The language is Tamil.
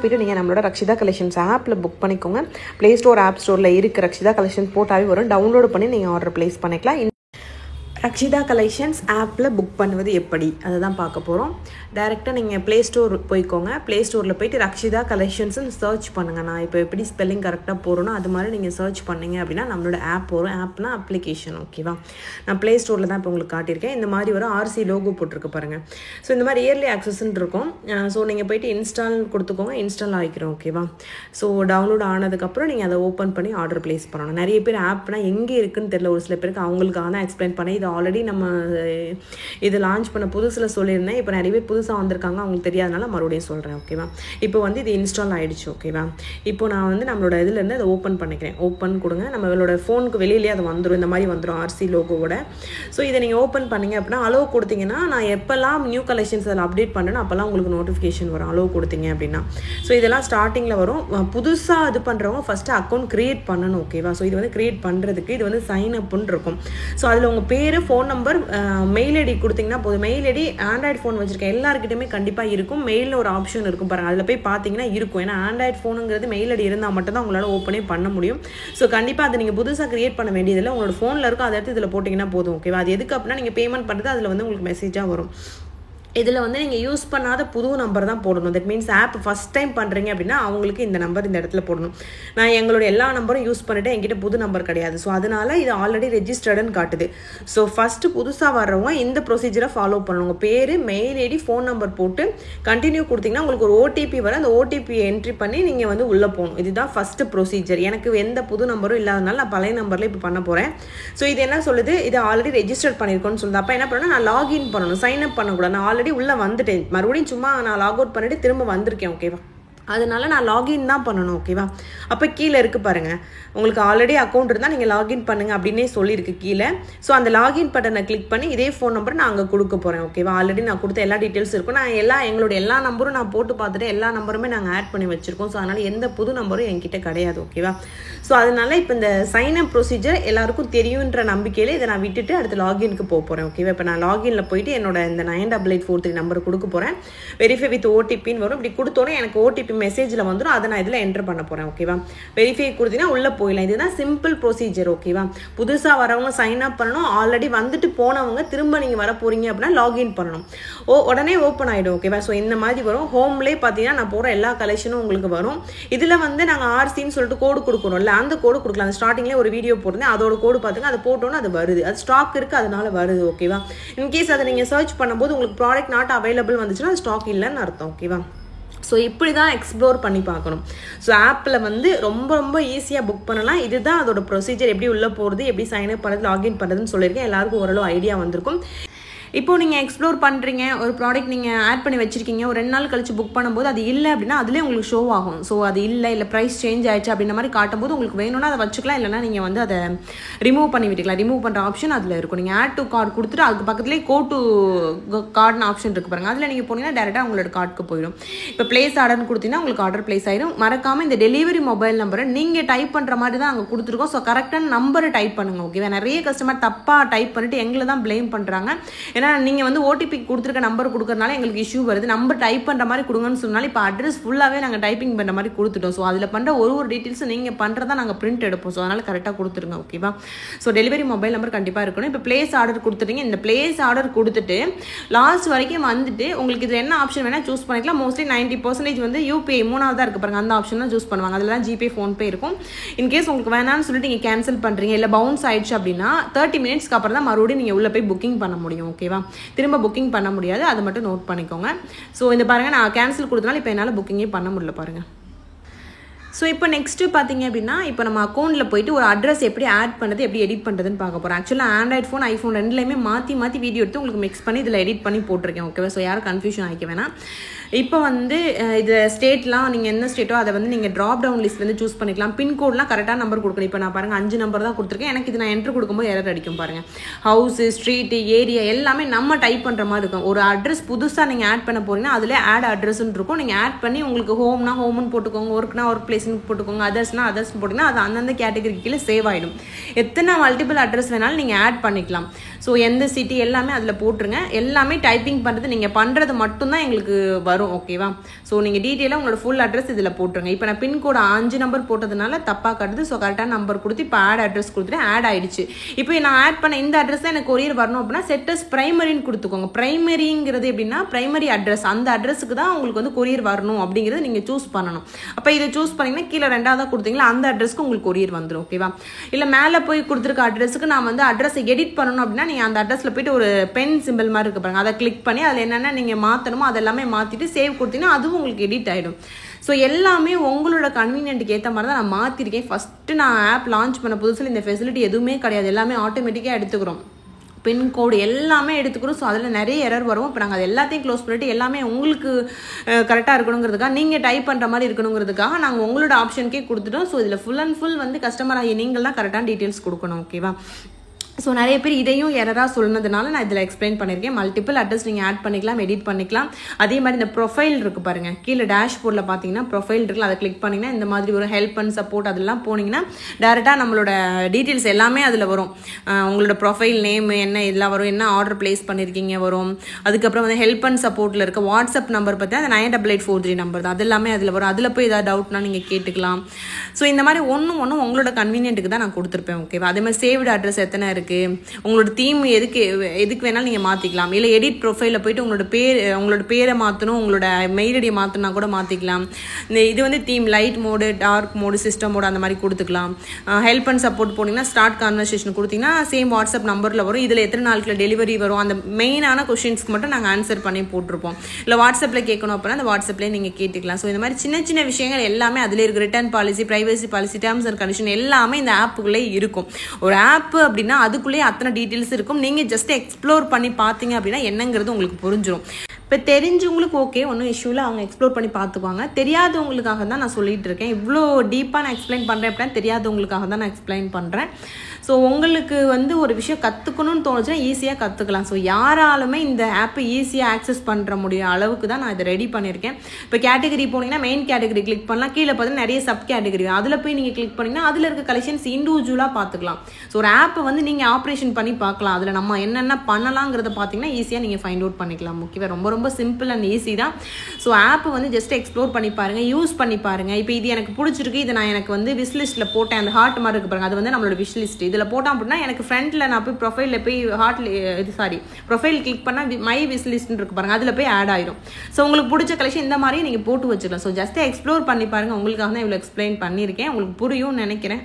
போய்ட்டு நீங்கள் நம்மளோட ரக்ஷிதா கலெக்ஷன்ஸ் ஆப்பில் புக் பண்ணிக்கோங்க. ப்ளே ஸ்டோர் ஆப் ஸ்டோரில் இருக்க ரக்ஷிதா கலெக்ஷன்ஸ் போட்டாவே வரும். டவுன்லோட் பண்ணி நீங்கள் ஆர்டர் ப்ளேஸ் பண்ணிக்கலாம். ரக்ஷிதா கலெக்ஷன்ஸ் ஆப்பில் புக் பண்ணுவது எப்படி அதை தான் பார்க்க போகிறோம். டேரெக்டாக நீங்கள் ப்ளே ஸ்டோர் போய்க்கோங்க. ப்ளே ஸ்டோரில் போய்ட்டு ரக்ஷிதா கலெக்ஷன்ஸ்னு சர்ச் பண்ணுங்கள். நான் இப்போ எப்படி ஸ்பெல்லிங் கரெக்டாக போகிறோன்னா அது மாதிரி நீங்கள் சர்ச் பண்ணிங்க அப்படின்னா நம்மளோட ஆப் வரும். ஆப்னா அப்ளிகேஷன், ஓகேவா? நான் ப்ளே ஸ்டோரில் தான் இப்போ உங்களுக்கு காட்டியிருக்கேன். இந்த மாதிரி வரும். ஆர்சி லோகோ போட்டிருக்கு பாருங்கள். ஸோ இந்த மாதிரி இயர்லி ஆக்சஸ்ன்னு இருக்கும். ஸோ நீங்கள் போய்ட்டு இன்ஸ்டால் கொடுத்துக்கோங்க. இன்ஸ்டால் ஆகிக்கிறோம், ஓகேவா? ஸோ டவுன்லோட் ஆனதுக்கப்புறம் நீங்கள் அதை ஓப்பன் பண்ணி ஆர்டர் ப்ளேஸ் பண்ணணும். நிறைய பேர் ஆப்னா எங்கே இருக்குதுன்னு தெரியல. ஒரு சில பேருக்கு அவங்களுக்காக தான் எக்ஸ்பிளைன் பண்ணி இது ஆல்ரெடி நம்ம இது லான்ச் பண்ண புதுசில் சொல்லியிருந்தேன். இப்போ நிறைய பேர் புதுசாக வந்திருக்காங்க, அவங்களுக்கு தெரியாதனால மறுபடியும் சொல்கிறேன், ஓகேவா? இப்போ வந்து இது இன்ஸ்டால் ஆகிடுச்சு, ஓகேவா? இப்போ நான் வந்து நம்மளோட இதுலேருந்து அதை ஓப்பன் பண்ணிக்கிறேன். ஓப்பன் கொடுங்க. நம்மளோட ஃபோனுக்கு வெளியிலேயே அது வந்துடும். இந்த மாதிரி வந்துடும் ஆர்சி லோகோவோட. ஸோ இதை நீங்கள் ஓப்பன் பண்ணிங்க அப்படின்னா அலோவ் கொடுத்தீங்கன்னா நான் எப்போல்லாம் நியூ கலெக்ஷன்ஸ் அதில் அப்டேட் பண்ணுறேன் அப்போல்லாம் உங்களுக்கு நோட்டிஃபிகேஷன் வரும். அலோவ் கொடுத்தீங்க அப்படின்னா. ஸோ இதெல்லாம் ஸ்டார்டிங்கில் வரும். புதுசாக இது பண்ணுறவங்க ஃபஸ்ட்டு அக்கௌண்ட் க்ரியேட் பண்ணணும், ஓகேவா? ஸோ இது வந்து க்ரியேட் பண்ணுறதுக்கு இது வந்து சைன் அப்னு இருக்கும். ஸோ அதில் உங்கள் பேர், ஃபோன் நம்பர், மெயில் ஐடி கொடுத்தீங்கன்னா போதும். மெயில் ஐடி ஆண்ட்ராய்டு ஃபோன் வச்சிருக்கேன் எல்லாருக்கிட்டையுமே கண்டிப்பாக இருக்கும். மெயிலில் ஒரு ஆப்ஷன் இருக்கும் பாருங்கள், அதில் போய் பார்த்தீங்கன்னா இருக்கும். ஏன்னா ஆண்ட்ராய்டு ஃபோனுங்கிறது மெயில் ஐடி இருந்தால் மட்டும் தான் உங்களால் ஓப்பனே பண்ண முடியும். ஸோ கண்டிப்பாக அதை நீங்கள் புதுசாக கிரியேட் பண்ண வேண்டியதில்லை. உங்களோட ஃபோனில் இருக்கும், அதை எடுத்து இதில் போட்டிங்கன்னா போதும், ஓகேவா? அது எதுக்கு அப்படின்னா நீங்கள் பேமெண்ட் பண்ணுறது அதில் வந்து உங்களுக்கு மெசேஜாக வரும். இதில் வந்து நீங்கள் யூஸ் பண்ணாத புது நம்பர் தான் போடணும். That means app first time பண்ணுறீங்க அப்படின்னா அவங்களுக்கு இந்த நம்பர் இந்த இடத்துல போடணும். நான் எங்களோட எல்லா நம்பரும் யூஸ் பண்ணிவிட்டு என்கிட்ட புது நம்பர் கிடையாது. ஸோ அதனால் இது ஆல்ரெடி ரெஜிஸ்டர்டுன்னு காட்டுது. ஸோ ஃபஸ்ட்டு புதுசாக வர்றவங்க இந்த ப்ரொசீஜரை ஃபாலோ பண்ணுவாங்க. பேர், மெயில் ஐடி, ஃபோன் நம்பர் போட்டு கண்டினியூ கொடுத்தீங்கன்னா உங்களுக்கு ஒரு ஓடிபி வரும். அந்த ஓடிபி என்ட்ரி பண்ணி நீங்கள் வந்து உள்ளே போகணும். இதுதான் ஃபஸ்ட்டு ப்ரொசீஜர். எனக்கு எந்த புது நம்பரும் இல்லாதனால நான் பழைய நம்பரில் இப்போ பண்ண போகிறேன். ஸோ இது என்ன சொல்லுது, இது ஆல்ரெடி ரெஜிஸ்டர் பண்ணியிருக்கோன்னு சொல்லுது. அப்போ என்ன பண்ணணும், நான் லாகின் பண்ணணும். சைன் அப் பண்ணக்கூடாது. நான் ஆல்ரெடி உள்ளே வந்துட்டேன். மறுபடியும் சும்மா நான் லாக் அவுட் பண்ணிட்டு திரும்ப வந்திருக்கேன், ஓகேவா? அதனால நான் லாகின் தான் பண்ணணும், ஓகேவா? அப்போ கீழே இருக்குது பாருங்கள், உங்களுக்கு ஆல்ரெடி அக்கௌண்ட் இருந்தால் நீங்கள் லாகின் பண்ணுங்கள் அப்படின்னே சொல்லியிருக்கு கீழே. ஸோ அந்த லாகின் பட்டனை கிளிக் பண்ணி இதே ஃபோன் நம்பர் நான் அங்கே கொடுக்க போகிறேன், ஓகேவா? ஆல்ரெடி நான் கொடுத்த எல்லா டீட்டெயில்ஸ் இருக்கும். நான் எங்களோட எல்லா நம்பரும் நான் போட்டு பார்த்துட்டு எல்லா நம்பருமே நாங்கள் ஆட் பண்ணி வச்சுருக்கோம். ஸோ அதனால் எந்த புது நம்பரும் என்கிட்ட கிடையாது, ஓகேவா? ஸோ அதனால இப்போ இந்த சைன் அப் ப்ரொசீஜர் எல்லாருக்கும் தெரியுன்ற நம்பிக்கையில் இதை நான் விட்டுட்டு அடுத்து லாகினுக்கு போக போகிறேன், ஓகேவா? இப்போ நான் லாகினில் போயிட்டு என்னோட இந்த 988843 நம்பர் கொடுக்க போகிறேன். வெரிஃபை வித் ஓடிபின்னு வரும். இப்படி கொடுத்தோன்னே எனக்கு ஓடிபி மெசேஜில் வந்துடும். அதை நான் இதில் என்டர் பண்ண போகிறேன், ஓகேவா? வெரிஃபை கொடுத்தீங்கன்னா உள்ளே போயிடலாம். இதுதான் சிம்பிள் ப்ரொசீஜர், ஓகேவா? புதுசாக வரவங்க சைன் அப் பண்ணணும். ஆல்ரெடி வந்துட்டு போனவங்க திரும்ப நீங்கள் வர போகிறீங்க அப்படின்னா லாகின் பண்ணணும். உடனே ஓப்பன் ஆகிடும், ஓகேவா? ஸோ இந்த மாதிரி வரும். ஹோம்லேயே பார்த்தீங்கன்னா நான் போகிற எல்லா கலெக்ஷனும் உங்களுக்கு வரும். இதில் வந்து நாங்கள் ஆர்சின்னு சொல்லிட்டு கோடு கொடுக்குறோம்ல, அந்த கோடு கொடுக்கலாம். அந்த ஸ்டார்டிங்லேயே ஒரு வீடியோ போட்டிருந்தேன், அதோட கோடு பார்த்துங்க. அதை போட்டோன்னு அது வருது. அது ஸ்டாக் இருக்குது, அதனால வருது, ஓகேவா? இன்கேஸ் அதை நீங்கள் சர்ச் பண்ணும்போது உங்களுக்கு ப்ராடக்ட் நாட் அவைலபிள் வந்துச்சுன்னா அது ஸ்டாக் இல்லைன்னு அர்த்தம், ஓகேவா? ஸோ இப்படி தான் எக்ஸ்ப்ளோர் பண்ணி பார்க்கணும். ஸோ ஆப்பில் வந்து ரொம்ப ரொம்ப ஈஸியாக புக் பண்ணலாம். இதுதான் அதோட ப்ரொசீஜர். எப்படி உள்ளே போகிறது, எப்படி சைன் அப் பண்ணுறது, லாகின் பண்ணுறதுன்னு சொல்லியிருக்கேன். எல்லாருக்கும் ஓரளவு ஐடியா வந்திருக்கும். இப்போது நீங்கள் எக்ஸ்ப்ளோர் பண்ணுறீங்க, ஒரு ப்ராடக்ட் நீங்கள் ஆட் பண்ணி வச்சுருக்கீங்க, ஒரு 2 நாள் கழிச்சு புக் பண்ணும்போது அது இல்லை அப்படின்னா அதிலே உங்களுக்கு ஷோ ஆகும். ஸோ அது இல்லை ப்ரைஸ் சேஞ்ச் ஆயிடுச்சு அப்படின்ற மாதிரி காட்டும்போது உங்களுக்கு வேணும்னா அதை வச்சுக்கலாம். இல்லைனா நீங்கள் வந்து அதை ரிமூவ் பண்ணி விட்டுக்கலாம். ரிமூவ் பண்ணுற ஆப்ஷன் அதில் இருக்கும். நீங்கள் ஆட் டு கார்டு கொடுத்துட்டு அதுக்கு பக்கத்துலேயே கோ டு கார்டுன்னு ஆப்ஷன் இருக்குது பாருங்கள். அதில் நீங்கள் போனீங்கன்னா டேரெக்டாக உங்களோட கார்டுக்கு போயிடும். இப்போ ப்ளேஸ் ஆர்டர்னு கொடுத்தீங்கன்னா உங்களுக்கு ஆர்டர் ப்ளேஸ் ஆயிடும். மறக்காமல் இந்த டெலிவரி மொபைல் நம்பரை நீங்கள் டைப் பண்ணுற மாதிரி தான் அங்கே கொடுத்துருக்கோம். ஸோ கரெக்டான நம்பரை டைப் பண்ணுங்கள், ஓகேவா? நிறைய கஸ்டமர் தப்பாக டைப் பண்ணிவிட்டு எங்களை தான் ப்ளேம் பண்ணுறாங்க. ஏன்னா நீங்கள் வந்து ஓடிபி கொடுத்துருக்க நம்பர் கொடுக்கறனால எங்களுக்கு இஷ்யூ வருது. நம்பர் டைப் பண்ணுற மாதிரி கொடுங்கன்னு சொன்னாலும் இப்போ அட்ரஸ் ஃபுல்லாகவே நாங்கள் டைப்பிங் பண்ணுற மாதிரி கொடுத்துட்டோம். ஸோ அதில் பண்ணுற ஒரு டீட்டெயில்ஸும் நீங்கள் பண்ணுறதா நாங்கள் பிரிண்ட் எடுப்போம். ஸோ அதனால் கரெக்டாக கொடுத்துருங்க, ஓகேவா? ஸோ டெலிவரி மொபைல் நம்பர் கண்டிப்பாக இருக்கணும். இப்போ ப்ளேஸ் ஆர்டர் கொடுத்துட்டீங்க. இந்த ப்ளேஸ் ஆர்டர் கொடுத்துட்டு லாஸ்ட் வரைக்கும் வந்துட்டு உங்களுக்கு இது என்ன ஆப்ஷன் வேணால் சூஸ் பண்ணிக்கலாம். மோஸ்ட்லி 90% வந்து யூபிஐ 3ஆவதாக இருக்குது பாருங்கள், அந்த ஆப்ஷன் தான் சூஸ் பண்ணுவாங்க. அதில் தான் ஜிபே, ஃபோன்பே இருக்கும். இன்கேஸ் உங்களுக்கு வேணான்னு சொல்லிட்டு நீங்கள் கேன்சல் பண்ணுறீங்க, இல்லை பவுன்ஸ் ஆயிடுச்சு அப்படின்னா 30 மினிட்ஸ்க்கு அப்புறம் தான் மறுபடியும் நீங்கள் உள்ளே போய் புக்கிங் பண்ண முடியும், ஓகேவா? திரும்ப புக்கிங் பண்ண முடியாது. அதை மட்டும் நோட் பண்ணிக்கோங்க. ஸோ இந்த பாருங்கள், நான் கேன்சல் கொடுத்தனால இப்போ என்னால் புக்கிங்கே பண்ண முடியல பாருங்கள். ஸோ இப்போ நெக்ஸ்ட்டு பார்த்தீங்க அப்படின்னா இப்போ நம்ம அக்கௌண்ட்டில் போயிட்டு ஒரு அட்ரஸ் எப்படி ஆட் பண்ணுறது, எப்படி எடிட் பண்ணுறதுன்னு பார்க்க போகிறோம். ஆக்சுவலாக ஆண்ட்ராய்ட் ஃபோன், ஐஃபோன் ரெண்டுலேயுமே மாற்றி வீடியோ எடுத்து உங்களுக்கு மிக்ஸ் பண்ணி இதில் எடிட் பண்ணி போட்டிருக்கேன், ஓகேவா? ஸோ யாரும் கன்ஃபியூஷன் ஆகிக்க வேணாம். இப்போ வந்து இது ஸ்டேட்லாம் நீங்கள் என்ன ஸ்டேட்டோ அதை வந்து நீங்கள் ட்ராப் டவுன் லிஸ்ட்லேருந்து சூஸ் பண்ணிக்கலாம். பின்கோட்லாம் கரெக்டாக நம்பர் கொடுக்கணும். இப்போ நான் பாருங்கள் 5 நம்பர் தான் கொடுத்துருக்கேன். எனக்கு இது நான் என்ட்ரு கொடுக்கும்போது எரர் அடிக்கும் பாருங்கள். ஹவுஸு, ஸ்ட்ரீட்டு, ஏரியா எல்லாமே நம்ம டைப் பண்ணுற மாதிரி இருக்கும். ஒரு அட்ரஸ் புதுசாக நீங்கள் ஆட் பண்ண போகிறீங்கன்னா அதில் ஆட் அட்ரஸ்ன்னு இருக்கும். நீங்கள் ஆட் பண்ணி உங்களுக்கு ஹோம்னா ஹோம்னு போட்டுக்கோங்க, ஒர்க்னா ஒர்க் பிளேஸ்னு போட்டுக்கோங்க, அதர்ஸ்னா அதர்ஸ்னு போட்டிங்கன்னா அது அந்தந்த கேட்டகரிக்கு கீழே சேவ் ஆகிடும். எத்தனை மல்டிபிள் அட்ரஸ் வேணாலும் நீங்கள் ஆட் பண்ணிக்கலாம். ஸோ எந்த சிட்டி எல்லாமே அதில் போட்டுருங்க. எல்லாமே டைப்பிங் பண்ணுறது நீங்கள் பண்ணுறது மட்டும்தான் எங்களுக்கு வரும். ஓகேவா? ஸோ நீங்கள் டீட்டெயிலாக உங்களோட ஃபுல் அட்ரஸ் இதில் போட்டுருங்க. இப்போ நான் பின்கோடு 5 நம்பர் போட்டதுனால தப்பாக காட்டுது. ஸோ கரெக்டான நம்பர் கொடுத்து இப்போ ஆட் அட்ரஸ் கொடுத்துட்டு ஆட் ஆயிடுச்சு. இப்போ நான் ஆட் பண்ண இந்த அட்ரஸ் தான் எனக்கு கொரியர் வரணும் அப்படின்னா செட்டஸ் பிரைமரின்னு கொடுத்துக்கோங்க. பிரைமரிங்கிறது எப்படின்னா பிரைமரி அட்ரஸ், அந்த அட்ரஸுக்கு தான் உங்களுக்கு வந்து கொரியர் வரணும் அப்படிங்கிறத நீங்கள் சூஸ் பண்ணணும். அப்போ இதை சூஸ் பண்ணிங்கன்னா கீழே 2ஆவதாக கொடுத்தீங்களா அந்த அட்ரஸ்க்கு உங்களுக்கு கொரியர் வந்துடும். ஓகேவா? இல்லை மேலே போய் கொடுத்துருக்க அட்ரஸுக்கு நான் வந்து அட்ரஸை எடிட் பண்ணணும் அப்படின்னா நீங்கள் அந்த அட்ரஸில் போயிட்டு ஒரு பென் சிம்பிள் மாதிரி இருக்கு பாருங்க, அதை கிளிக் பண்ணி அதில் என்னென்ன நீங்கள் மாற்றணுமோ அதெல்லாமே மாற்றிட்டு சேவ் கொடுத்தீங்கன்னா அதுவும் உங்களுக்கு எடிட் ஆகிடும். ஸோ எல்லாமே உங்களோட கன்வீனியன்ட்டுக்கு ஏற்ற மாதிரி தான் நான் மாற்றிருக்கேன். ஃபஸ்ட்டு நான் ஆப் லான்ச் பண்ண புதுசில் இந்த ஃபெசிலிட்டி எதுவுமே கிடையாது, எல்லாமே ஆட்டோமேட்டிக்காக எடுத்துக்கிறோம். பின்கோடு எல்லாமே எடுத்துக்கிறோம். ஸோ அதில் நிறைய எரர் வரும். இப்போ நாங்கள் அது எல்லாத்தையும் க்ளோஸ் பண்ணிவிட்டு எல்லாமே உங்களுக்கு கரெக்டாக இருக்கணுங்கிறதுக்காக நீங்கள் டைப் பண்ணுற மாதிரி இருக்கணுங்கிறதுக்காக நாங்கள் உங்களோட ஆப்ஷனுக்கே கொடுத்துட்டோம். ஸோ இதில் ஃபுல் அண்ட் ஃபுல் வந்து கஸ்டமர் ஆகி நீங்கள் தான் கரெக்டான டீட்டெயில்ஸ் கொடுக்கணும். ஓகேவா? ஸோ நிறைய பேர் இதையும் எரராக சொன்னதுனால நான் இதில் எக்ஸ்பிளைன் பண்ணியிருக்கேன். மல்டிபிள் அட்ரஸ் நீங்கள் ஆட் பண்ணிக்கலாம், எடிட் பண்ணிக்கலாம். அதே மாதிரி இந்த ப்ரொஃபைல் இருக்குது பாருங்கள், கீழே டேஷ்போர்டில் பார்த்தீங்கன்னா ப்ரொஃபைல் இருக்குல்ல, அதை கிளிக் பண்ணிங்கன்னா இந்த மாதிரி ஒரு ஹெல்ப் அண்ட் சப்போர்ட் அதெல்லாம் போனீங்கன்னா டேரெக்டாக நம்மளோட டீட்டெயில்ஸ் எல்லாமே அதில் வரும். உங்களோட ப்ரொஃபைல் நேம் என்ன இதெல்லாம் வரும், என்ன ஆர்டர் பிளேஸ் பண்ணியிருக்கீங்க வரும். அதுக்கப்புறம் வந்து ஹெல்ப் அண்ட் சப்போர்ட்டில் இருக்க வாட்ஸ்அப் நம்பர் பார்த்தீங்கன்னா அந்த 988843 நம்பர் தான், அது எல்லாமே அதில் வரும். அதில் போய் ஏதாவது டவுட்னா நீங்கள் கேட்டுக்கலாம். ஸோ இந்த மாதிரி ஒன்று உங்களோட கன்வீனியன்ட்டுக்கு தான் நான் கொடுத்துருப்பேன். ஓகேவா? அதே மாதிரி சேவ்டு அட்ரஸ் எத்தனை இருக்குது, உங்களோட தீம் எதுக்கு வேணாலும் நீங்கள் மாற்றிக்கலாம். இல்லை எடிட் ப்ரொஃபைலில் போயிட்டு உங்களோட பேரை மாற்றணும், உங்களோட மெயில் ஐடியை மாற்றணும்னா கூட மாற்றிக்கலாம். இது வந்து theme light mode, dark mode, system mode அந்த மாதிரி கொடுத்துக்கலாம். ஹெல்ப் அண்ட் சப்போர்ட் போனீங்கன்னா ஸ்டார்ட் கான்வர்சேஷன் கொடுத்தீங்கன்னா சேம் வாட்ஸ்அப் நம்பரில் வரும். இதில் எத்தனை நாளுக்குள்ள டெலிவரி வரும், அந்த மெயினான கொஷின்ஸ்க்கு மட்டும் நாங்கள் ஆன்சர் பண்ணி போட்டிருப்போம். இல்லை வாட்ஸ்அப்பில் கேட்கணும் அப்படின்னா அந்த வாட்ஸ்அப்லேயே நீங்கள் கேட்டுக்கலாம். ஸோ இந்த மாதிரி சின்ன சின்ன விஷயங்கள் எல்லாமே அதில் இருக்குது. Return policy, privacy policy, terms and condition எல்லாமே இந்த ஆப்புக்குள்ளே இருக்கும். ஒரு ஆப் அப்படின்னா அதுக்குள்ளேயே அத்தனை டீட்டெயில்ஸ் இருக்கும். நீங்கள் ஜஸ்ட் எக்ஸ்ப்ளோர் பண்ணி பார்த்தீங்க அப்படின்னா என்னங்கிறது உங்களுக்கு புரிஞ்சிடும். இப்போ தெரிஞ்சவங்களுக்கு ஓகே, ஒன்றும் இஷ்யூவில் அவங்க எக்ஸ்ப்ளோர் பண்ணி பார்த்துக்குவாங்க. தெரியாதவங்களுக்காக தான் நான் சொல்லிட்டு இருக்கேன். இவ்வளோ டீப்பாக நான் எக்ஸ்பிளைன் பண்ணுறேன் அப்படின்னா தெரியாதவங்களுக்காக தான் நான் எக்ஸ்பிளைன் பண்ணுறேன். ஸோ உங்களுக்கு வந்து ஒரு விஷயம் கற்றுக்கணும்னு தோணுச்சுன்னா ஈஸியாக கற்றுக்கலாம். ஸோ யாராலுமே இந்த ஆப்பை ஈஸியாக ஆக்சஸ் பண்ணுற முடிய அளவுக்கு தான் நான் இதை ரெடி பண்ணியிருக்கேன். இப்போ கேட்டகரி போனீங்கன்னா மெயின் கேட்டகரி கிளிக் பண்ணலாம். கீழே பார்த்தீங்கன்னா நிறைய சப் கேட்டகரி, அதில் போய் நீங்கள் கிளிக் பண்ணிங்கன்னா அதில் இருக்க கலெக்ஷன்ஸ் இண்டிவிஜுவலாக பார்த்துக்கலாம். ஸோ ஒரு ஆப்பை வந்து நீங்கள் ஆப்ரேஷன் பண்ணி பார்க்கலாம். அதில் நம்ம என்னென்ன பண்ணலாங்கிறத பார்த்தீங்கன்னா ஈஸியாக நீங்கள் ஃபைண்ட் அவுட் பண்ணிக்கலாம். ஓகேவா? ரொம்ப ரொம்ப சிம்பிள் அண்ட் ஈஸி தான். ஸோ ஆப்பை வந்து ஜஸ்ட் எக்ஸ்ப்ளோர் பண்ணி பாருங்கள், யூஸ் பண்ணி பாருங்கள். இப்போ இது எனக்கு பிடிச்சிருக்கு, இது நான் எனக்கு வந்து விஷ் லிஸ்ட்டில் போட்டேன், அந்த ஹார்ட் மாதிரி இருக்கு பாருங்கள், அது வந்து நம்மளோட விஷ் லிஸ்ட். இதில் போட்டோம் அப்படின்னா எனக்கு ஃப்ரண்ட்டில் நான் போய் ப்ரொஃபைலில் போய் ப்ரொஃபைல் கிளிக் பண்ணால் மை விஷ் லிஸ்ட்னு இருக்கு பாருங்கள், அதில் போய் ஆட் ஆயிடும். ஸோ உங்களுக்கு பிடிச்ச கலெக்ஷன் இந்த மாதிரி நீங்கள் போட்டு வச்சுக்கலாம். ஸோ ஜஸ்ட் எக்ஸ்ப்ளோர் பண்ணி பாருங்கள். உங்களுக்காக தான் இவ்வளோ எக்ஸ்பிளைன் பண்ணியிருக்கேன். உங்களுக்கு புரியும்னு நினைக்கிறேன்.